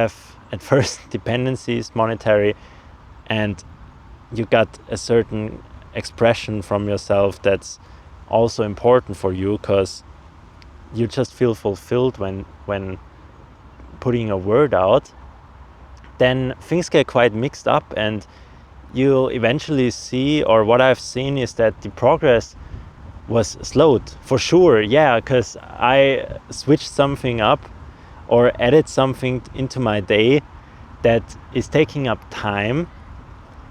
have at first dependencies, monetary, and you got a certain expression from yourself that's also important for you, because you just feel fulfilled when putting a word out. Then things get quite mixed up, and you'll eventually see, or what I've seen is that the progress was slowed for sure. Yeah, because I switched something up or added something into my day that is taking up time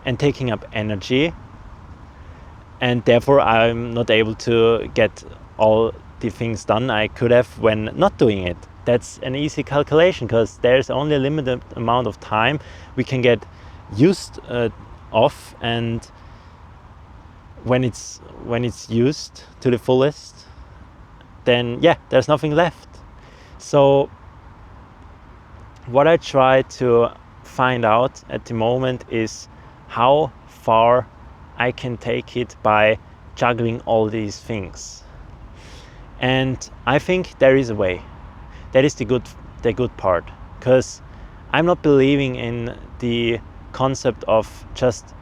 and taking up energy, and therefore I'm not able to get all the things done I could have when not doing it. That's an easy calculation, because there's only a limited amount of time we can get used of, and when it's used to the fullest, then yeah, there's nothing left. So what I try to find out at the moment is how far I can take it by juggling all these things. And I think there is a way. That is the good part, because I'm not believing in the concept of just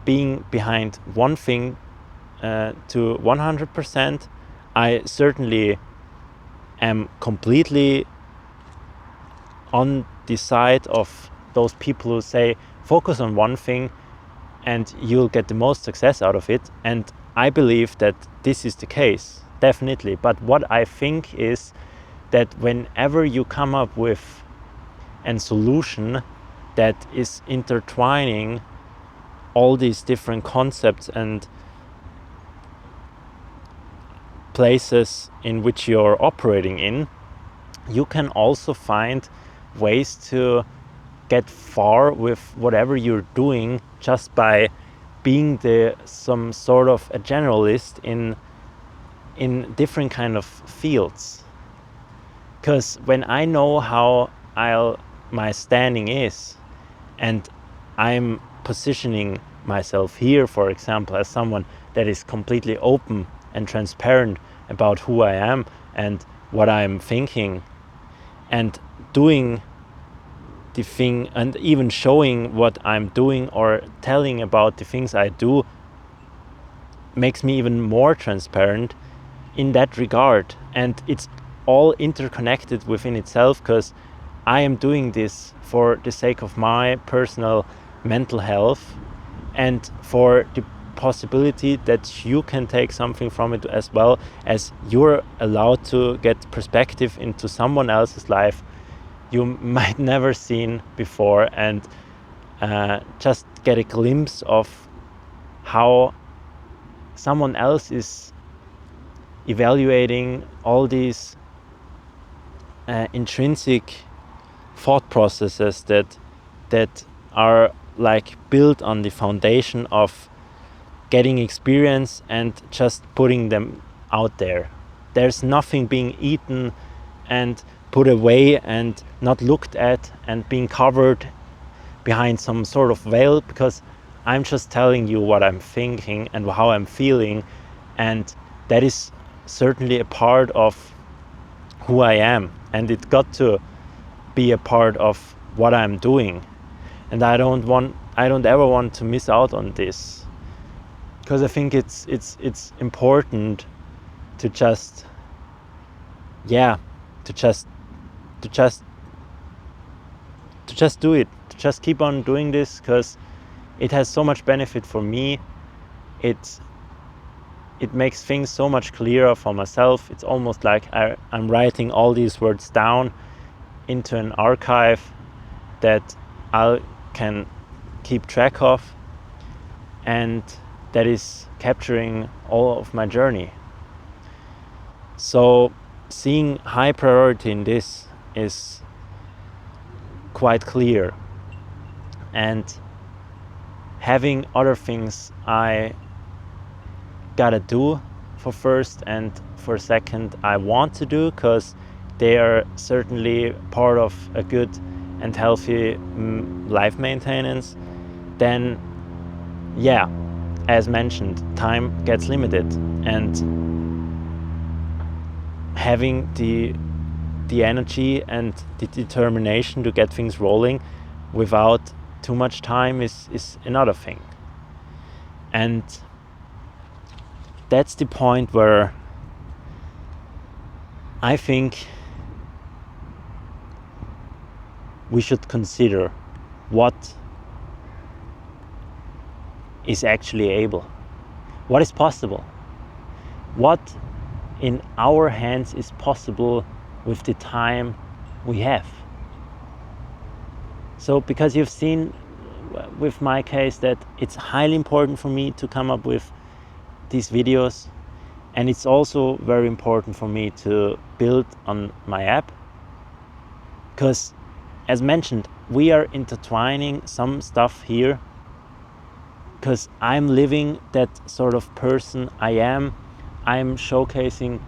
being behind one thing to 100%. I certainly am completely on the side of those people who say focus on one thing and you'll get the most success out of it. And I believe that this is the case, definitely. But what I think is that whenever you come up with a solution that is intertwining all these different concepts and places in which you're operating in, you can also find ways to get far with whatever you're doing just by being some sort of a generalist in different kind of fields. Because when I know how my standing is, and I'm positioning myself here, for example, as someone that is completely open and transparent about who I am and what I'm thinking, and doing the thing, and even showing what I'm doing or telling about the things I do, makes me even more transparent in that regard. And it's all interconnected within itself, because I am doing this for the sake of my personal mental health and for the possibility that you can take something from it, as well as you're allowed to get perspective into someone else's life you might never seen before, and just get a glimpse of how someone else is evaluating all these intrinsic thought processes that are like built on the foundation of getting experience and just putting them out there. There's nothing being eaten and put away and not looked at and being covered behind some sort of veil, because I'm just telling you what I'm thinking and how I'm feeling, and that is certainly a part of who I am, and it got to be a part of what I'm doing. And I don't ever want to miss out on this, because I think it's important to just do it, to just keep on doing this, because it has so much benefit for me. It makes things so much clearer for myself. It's almost like I'm writing all these words down into an archive that I can keep track of, and that is capturing all of my journey. So seeing high priority in this is quite clear, and having other things I gotta do for first, and for second I want to do, because they are certainly part of a good and healthy life maintenance, then yeah, as mentioned, time gets limited, and having the the energy and the determination to get things rolling without too much time is another thing. And that's the point where I think we should consider what is actually able, what is possible, what in our hands is possible with the time we have. So because you've seen with my case that it's highly important for me to come up with these videos, and it's also very important for me to build on my app, because as mentioned, we are intertwining some stuff here because I'm living that sort of person I am. I'm showcasing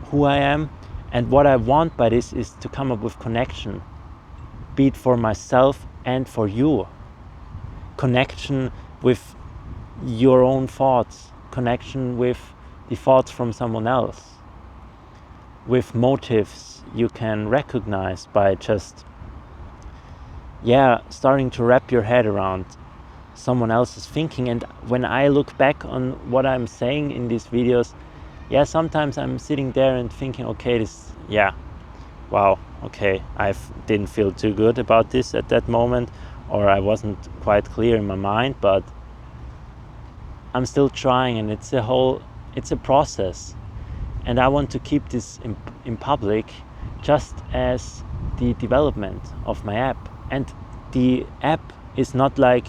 who I am, and what I want by this is to come up with connection, be it for myself and for you. Connection with your own thoughts, connection with the thoughts from someone else, with motives you can recognize by just starting to wrap your head around someone else's thinking. And when I look back on what I'm saying in these videos, sometimes I'm sitting there and thinking, okay, I didn't feel too good about this at that moment, or I wasn't quite clear in my mind, but I'm still trying, and it's a process. And I want to keep this in public, just as the development of my app. And the app is not like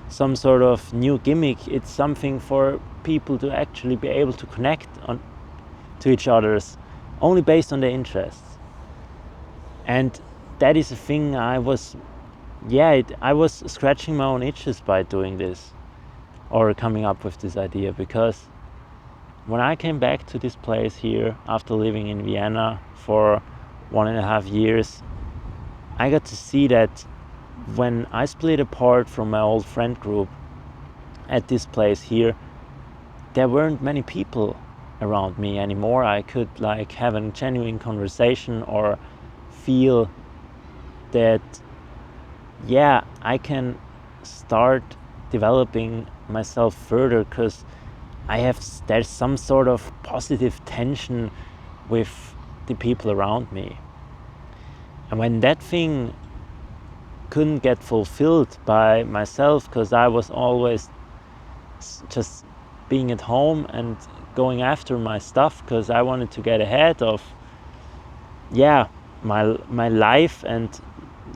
some sort of new gimmick. It's something for people to actually be able to connect to each other's only based on their interests. And that is a thing I was scratching my own itches by doing this, or coming up with this idea, because when I came back to this place here after living in Vienna for 1.5 years, I got to see that when I split apart from my old friend group at this place here, there weren't many people around me anymore. I could have a genuine conversation or feel that I can start developing myself further, because there's some sort of positive tension with the people around me. And when that thing couldn't get fulfilled by myself, because I was always just being at home and going after my stuff, because I wanted to get ahead of my life and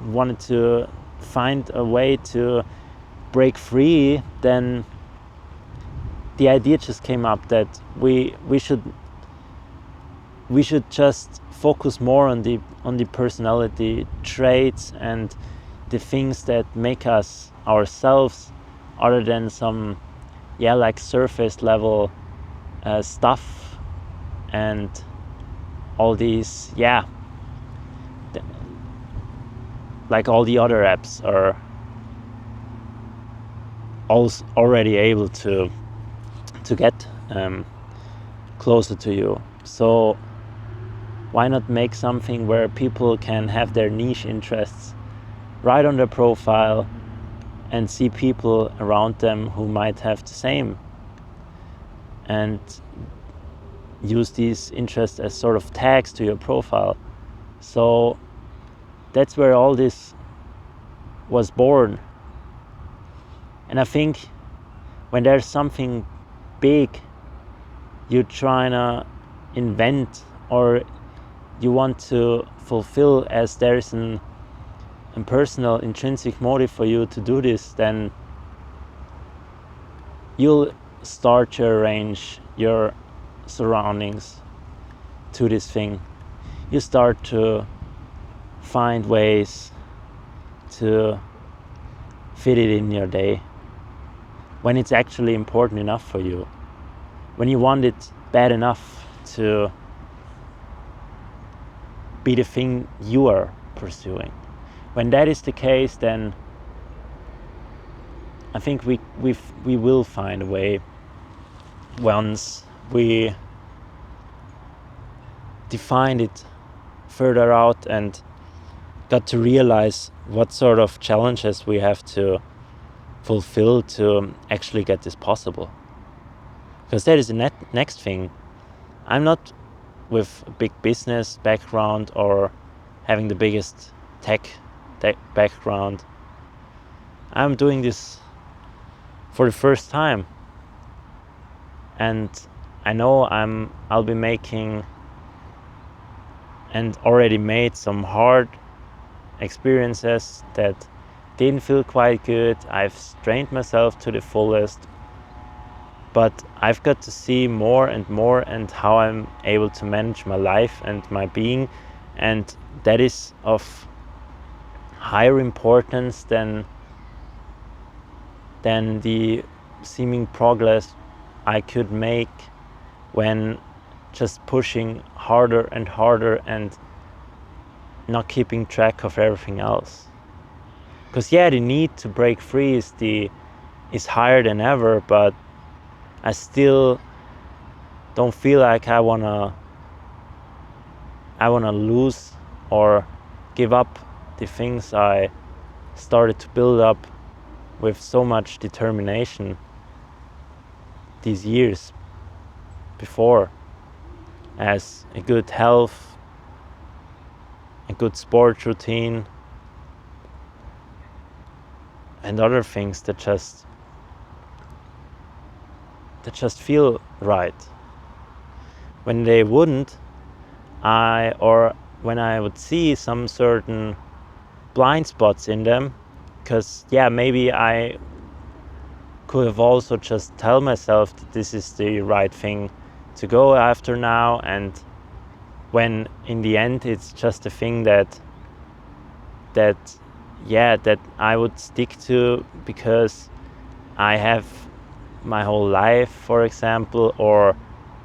wanted to find a way to break free, then the idea just came up that we should just focus more on the personality traits and the things that make us ourselves, other than some surface level stuff and all these like all the other apps are already able to get closer to you. So why not make something where people can have their niche interests right on their profile and see people around them who might have the same, and use these interests as sort of tags to your profile. So that's where all this was born. And I think when there's something big you're trying to invent or you want to fulfill, as there's a personal intrinsic motive for you to do this, then you'll start to arrange your surroundings to this thing. You start to find ways to fit it in your day when it's actually important enough for you, when you want it bad enough to be the thing you are pursuing. When that is the case, then I think we will find a way, once we define it further out and got to realize what sort of challenges we have to fulfill to actually get this possible. Because that is the next thing. I'm not with a big business background or having the biggest tech background. I'm doing this for the first time, and I know I'll be making and already made some hard experiences that didn't feel quite good. I've strained myself to the fullest, but I've got to see more and more and how I'm able to manage my life and my being, and that is of higher importance than the seeming progress I could make when just pushing harder and harder and not keeping track of everything else. Because the need to break free is higher than ever, but I still don't feel like I wanna lose or give up the things I started to build up with so much determination these years before, as a good health, a good sport routine, and other things that just feel right. When they wouldn't, when I would see some certain blind spots in them, because maybe I could have also just tell myself that this is the right thing to go after now, and when in the end it's just a thing that I would stick to because I have my whole life, for example, or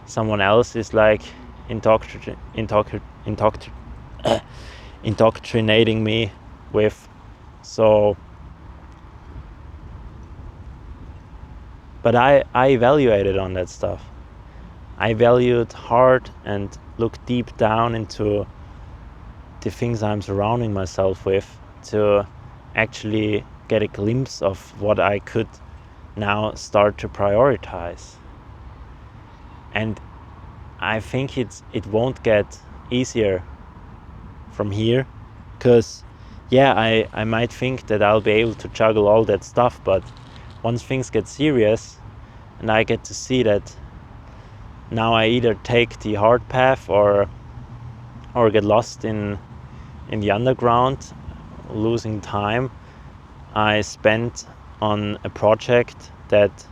someone else is like indoctrinating me with. So, but I evaluated on that stuff. I valued hard and looked deep down into the things I'm surrounding myself with to actually get a glimpse of what I could now start to prioritize. And I think it won't get easier from here, because I might think that I'll be able to juggle all that stuff, but once things get serious and I get to see that now I either take the hard path or get lost in the underground, losing time I spent on a project that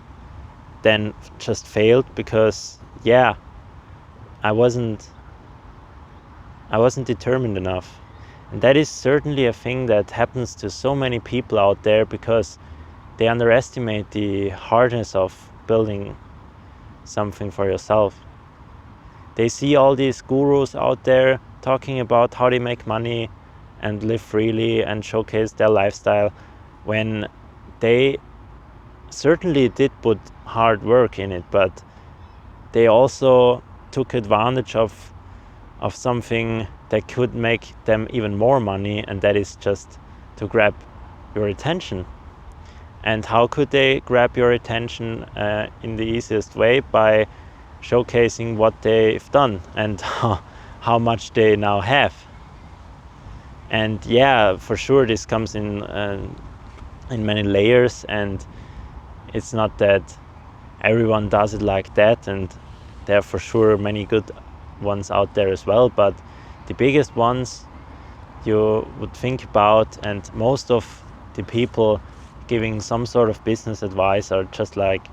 then just failed because I wasn't determined enough. And that is certainly a thing that happens to so many people out there, because they underestimate the hardness of building something for yourself. They see all these gurus out there talking about how they make money and live freely and showcase their lifestyle, when they certainly did put hard work in it, but they also took advantage of something that could make them even more money, and that is just to grab your attention. And how could they grab your attention in the easiest way? By showcasing what they've done and how much they now have. And for sure this comes in many layers, and it's not that everyone does it like that, and there are for sure many good ones out there as well, but the biggest ones you would think about, and most of the people giving some sort of business advice are just like,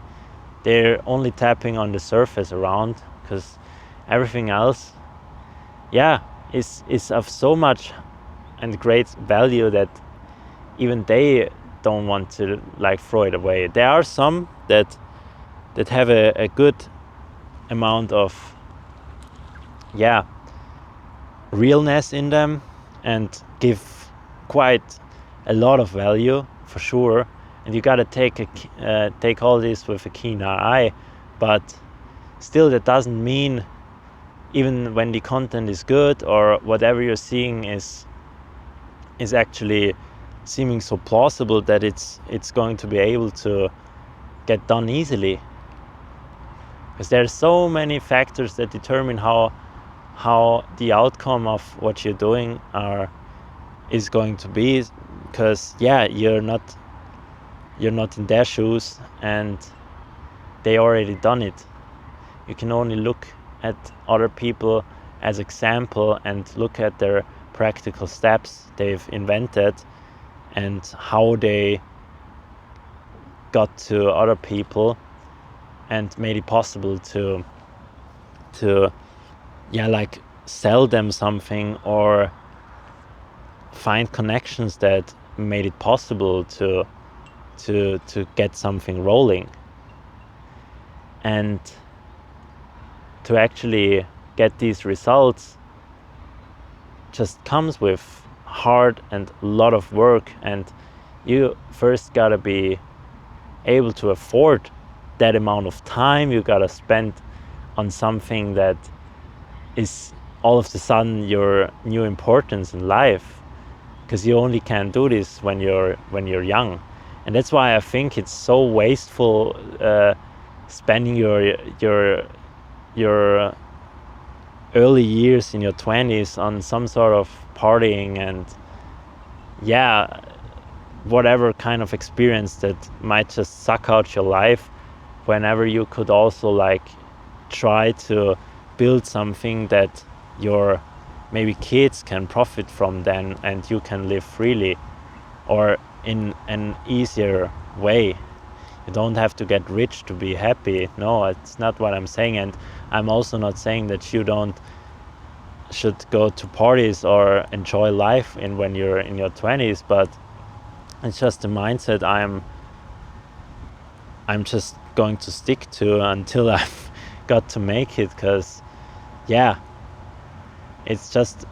they're only tapping on the surface around, because everything else is of so much and great value that even they don't want to like throw it away. There are some that have a good amount of realness in them and give quite a lot of value for sure, and you gotta take all this with a keen eye, but still that doesn't mean even when the content is good or whatever you're seeing is actually seeming so plausible that it's going to be able to get done easily. Because there are so many factors that determine how the outcome of what you're doing is going to be. Because you're not in their shoes and they already done it. You can only look at other people as example and look at their practical steps they've invented and how they got to other people and made it possible to like sell them something or find connections that made it possible to get something rolling. And to actually get these results just comes with hard and a lot of work, and you first gotta be able to afford that amount of time you gotta spend on something that is all of a sudden your new importance in life, because you only can do this when you're young. And that's why I think it's so wasteful spending your early years in your 20s on some sort of partying and whatever kind of experience that might just suck out your life, whenever you could also like try to build something that your maybe kids can profit from then, and you can live freely or in an easier way. You don't have to get rich to be happy. No, it's not what I'm saying. And I'm also not saying that you should go to parties or enjoy life when you're in your 20s, but it's just a mindset I'm just going to stick to until I've got to make it. Because it's just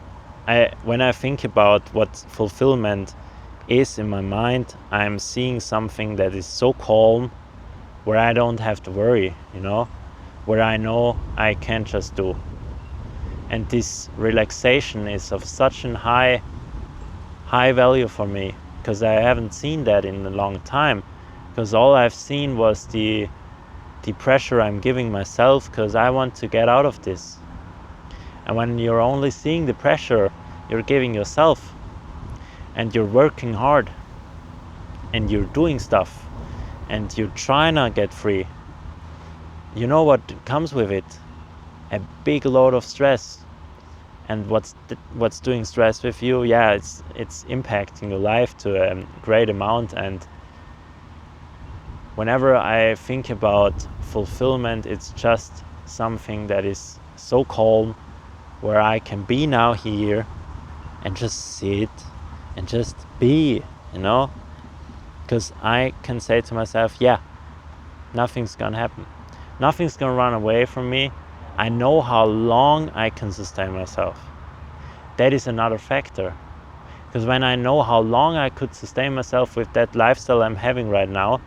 when I think about what fulfillment is in my mind, I'm seeing something that is so calm, where I don't have to worry, where I know I can just do. And this relaxation is of such a high value for me, because I haven't seen that in a long time. Because all I've seen was the pressure I'm giving myself, because I want to get out of this. And when you're only seeing the pressure you're giving yourself, and you're working hard, and you're doing stuff, and you're trying to get free, you know what comes with it? A big load of stress. And what's doing stress with you? It's impacting your life to a great amount. And whenever I think about fulfillment, it's just something that is so calm, where I can be now here and just sit and just be, because I can say to myself, nothing's gonna happen. Nothing's gonna run away from me. I know how long I can sustain myself. That is another factor. Because when I know how long I could sustain myself with that lifestyle I'm having right now,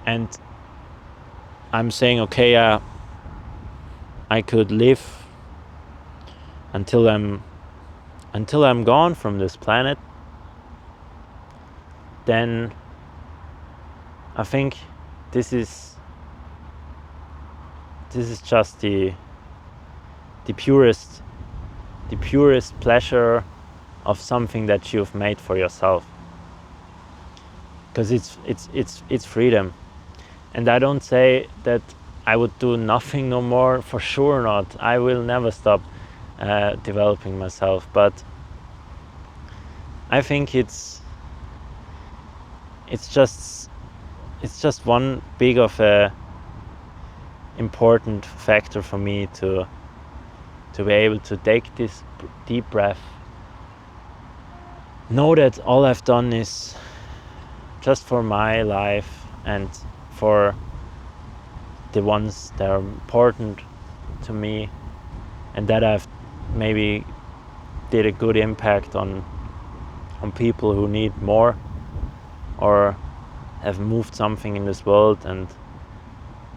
and I'm saying, okay, I could live until I'm gone from this planet, then I think this is just the purest pleasure of something that you've made for yourself. Because it's freedom. And I don't say that I would do nothing no more, for sure not. I will never stop developing myself, but I think it's just one big of a important factor for me to be able to take this deep breath, know that all I've done is just for my life and for the ones that are important to me, and that I've maybe did a good impact on people who need more, or have moved something in this world and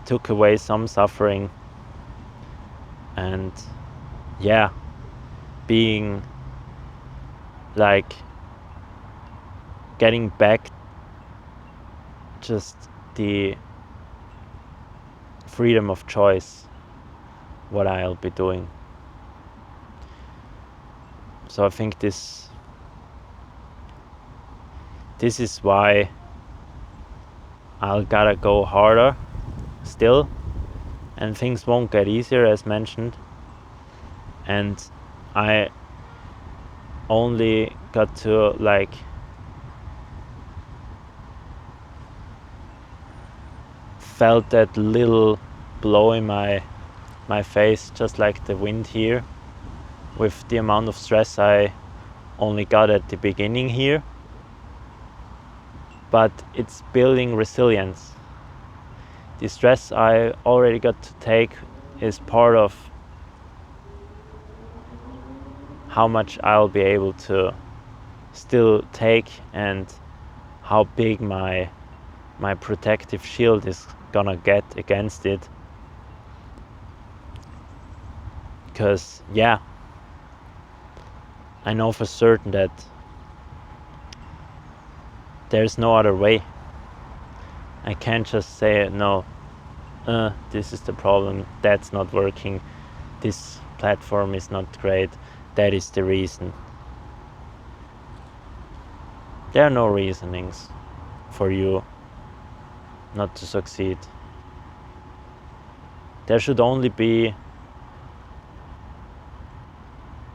took away some suffering. and yeah, being like getting back just the freedom of choice, what I'll be doing. So I think this is why I'll gotta go harder still, and things won't get easier as mentioned, and I only got to like felt that little blow in my face, just like the wind here, with the amount of stress I only got at the beginning here. But it's building resilience. The stress I already got to take is part of how much I'll be able to still take, and how big my protective shield is gonna get against it. Because yeah, I know for certain that there's no other way. I can't just say no, this is the problem, that's not working, this platform is not great, that is the reason. There are no reasonings for you not to succeed. There should only be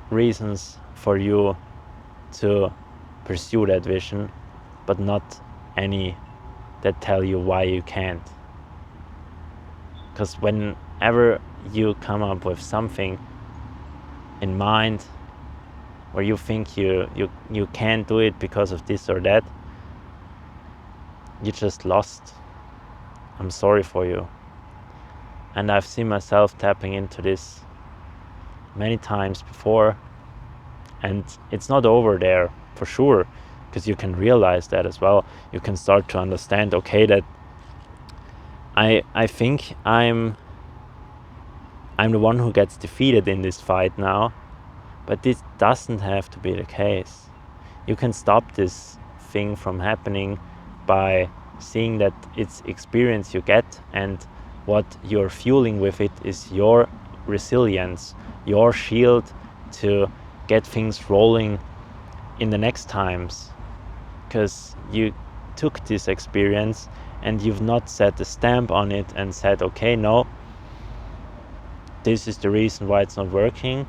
reasons for you to pursue that vision, but not any that tell you why you can't. Because whenever you come up with something in mind where you think you can't do it because of this or that, you just lost. I'm sorry for you. And I've seen myself tapping into this many times before, and it's not over there for sure, because you can realize that as well. You can start to understand, okay, that I think I'm the one who gets defeated in this fight now, but this doesn't have to be the case. You can stop this thing from happening by seeing that it's experience you get, and what you're fueling with it is your resilience, your shield to get things rolling in the next times. Because you took this experience and you've not set a stamp on it and said, okay, no, this is the reason why it's not working.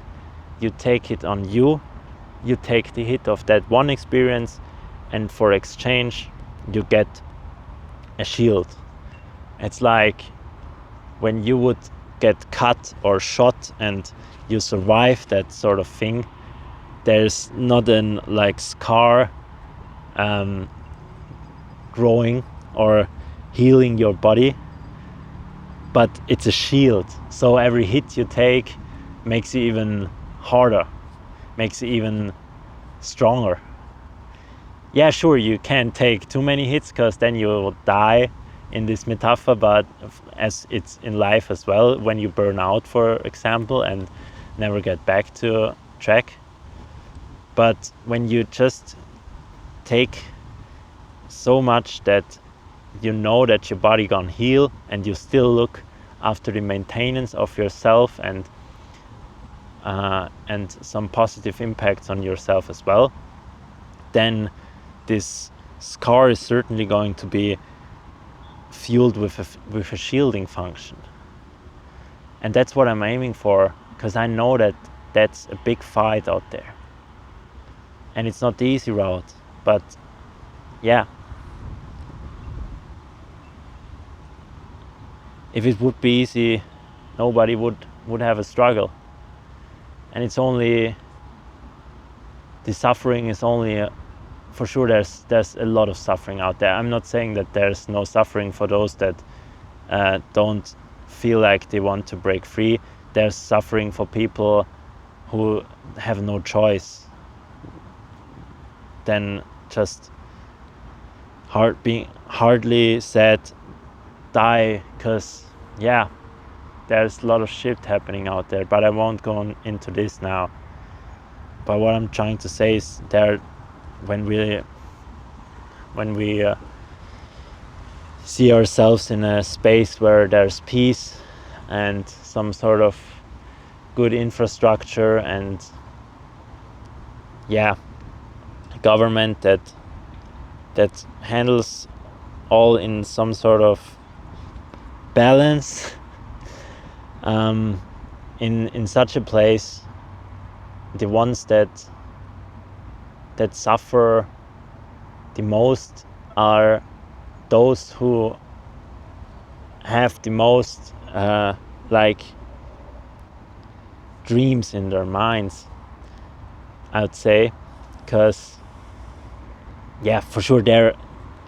You take it on you take the hit of that one experience, and for exchange you get a shield. It's like when you would get cut or shot and you survive that sort of thing, there's not an like scar growing or healing your body, but it's a shield. So every hit you take makes you even harder, makes you even stronger. Yeah, sure, you can't take too many hits because then you will die in this metaphor, but as it's in life as well, when you burn out, for example, and never get back to track. But when you just take so much that you know that your body gonna heal, and you still look after the maintenance of yourself and some positive impacts on yourself as well, then this scar is certainly going to be fueled with a shielding function. And that's what I'm aiming for, because I know that that's a big fight out there, and it's not the easy route. But yeah, if it would be easy, nobody would have a struggle. And it's only the suffering is only for sure there's a lot of suffering out there. I'm not saying that there's no suffering for those that don't feel like they want to break free. There's suffering for people who have no choice than just being hardly said die, because yeah, there's a lot of shit happening out there, but I won't go into this now. But what I'm trying to say is when we see ourselves in a space where there's peace and some sort of good infrastructure and government that handles all in some sort of balance, in such a place, the ones that suffer the most are those who have the most dreams in their minds, I would say, because for sure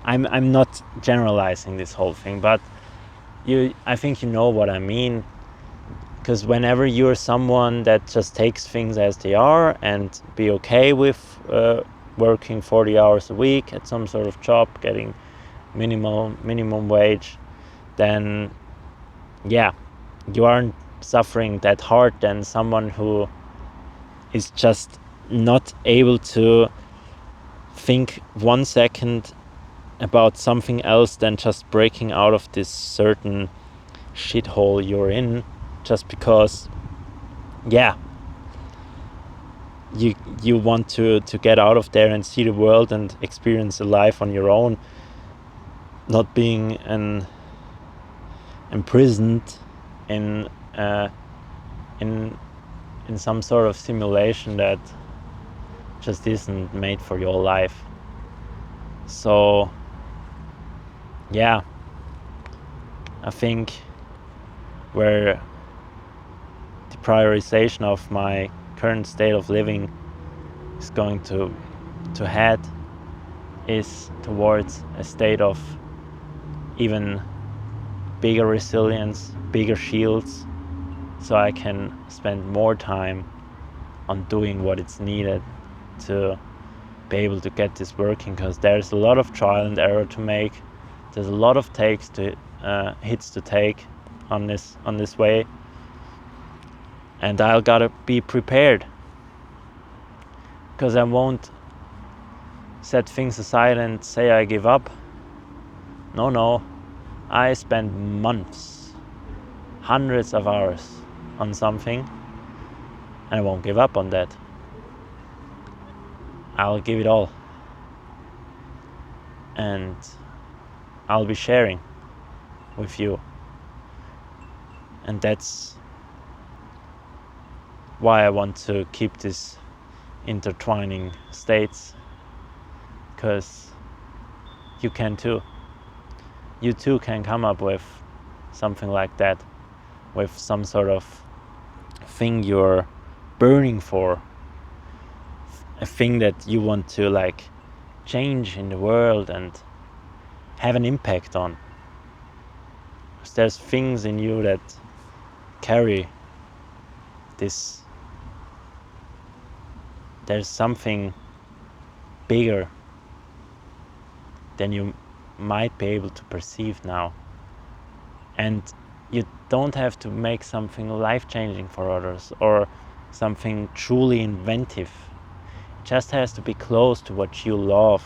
I'm not generalizing this whole thing, but I think you know what I mean. Because whenever you're someone that just takes things as they are and be okay with working 40 hours a week at some sort of job, getting minimum wage, then you aren't suffering that hard than someone who is just not able to think 1 second about something else than just breaking out of this certain shithole you're in, just because you want to get out of there and see the world and experience a life on your own, not being imprisoned in some sort of simulation that just isn't made for your life. So I think where the prioritization of my current state of living is going to head is towards a state of even bigger resilience, bigger shields, so I can spend more time on doing what is needed to be able to get this working, because there's a lot of trial and error to make. There's a lot of hits to take on this way, and I gotta be prepared, because I won't set things aside and say I give up. No, I spend months, hundreds of hours on something, and I won't give up on that. I'll give it all, and I'll be sharing with you. And that's why I want to keep this intertwining states, because you can too. You too can come up with something like that, with some sort of thing you're burning for, a thing that you want to change in the world and have an impact on. Because there's things in you that carry this. There's something bigger than you might be able to perceive now. And you don't have to make something life-changing for others or something truly inventive. It just has to be close to what you love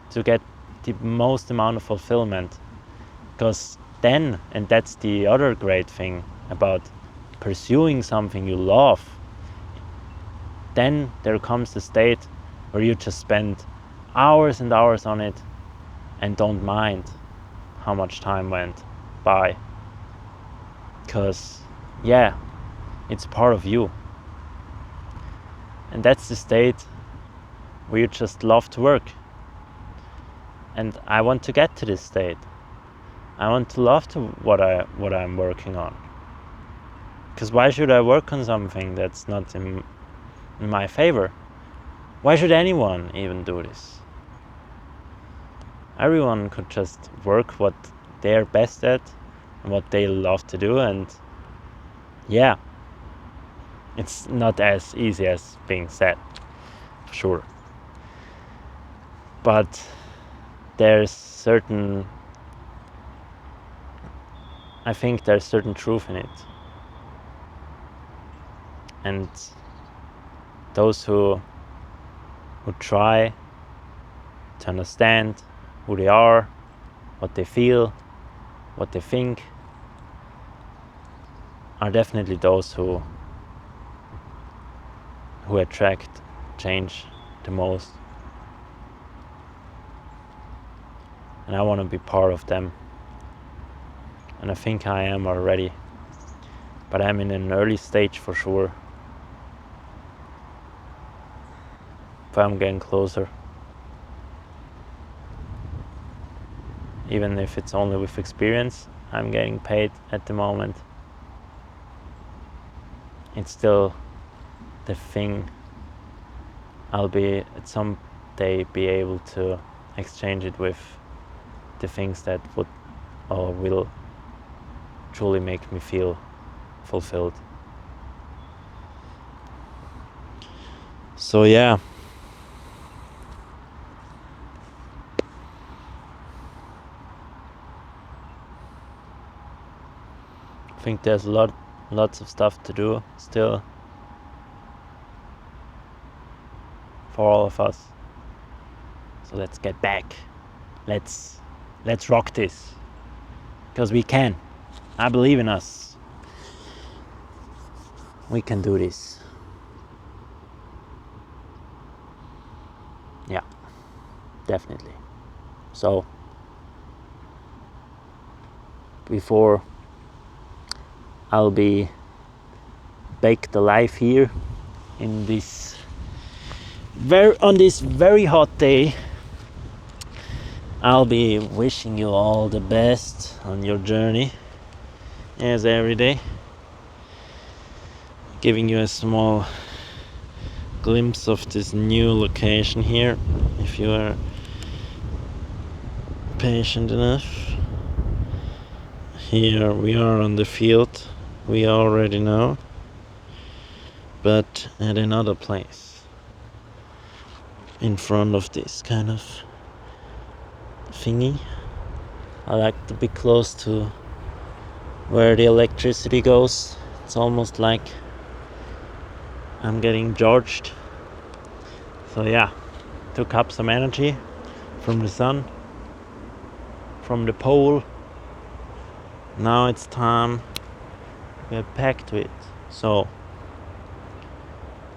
to get the most amount of fulfillment. Because then, and that's the other great thing about pursuing something you love, then there comes the state where you just spend hours and hours on it and don't mind how much time went by, because it's part of you. And that's the state where you just love to work. And I want to get to this state. I want to love to what I'm working on. Because why should I work on something that's not in my favor? Why should anyone even do this? Everyone could just work what they're best at and what they love to do, and it's not as easy as being said, for sure. But there's certain I think there's certain truth in it. And those who try to understand who they are, what they feel, what they think, are definitely those who attract change the most. And I want to be part of them. And I think I am already. But I'm in an early stage for sure. But I'm getting closer. Even if it's only with experience, I'm getting paid at the moment. It's still the thing I'll be at some day be able to exchange it with the things that would or will truly make me feel fulfilled. So yeah, I think there's lots of stuff to do still for all of us. So let's get back. Let's rock this. Because we can. I believe in us. We can do this. Yeah, definitely. So, before I'll be baked alive here in this on this very hot day, I'll be wishing you all the best on your journey, as every day, giving you a small glimpse of this new location here, if you are patient enough. Here we are on the field, we already know, but at another place, in front of this kind of thingy. I like to be close to where the electricity goes. It's almost like I'm getting charged. So yeah, took up some energy from the sun, from the pole. Now it's time to get back to it. So,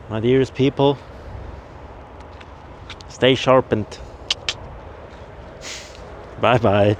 my dearest people, stay sharpened. Bye bye.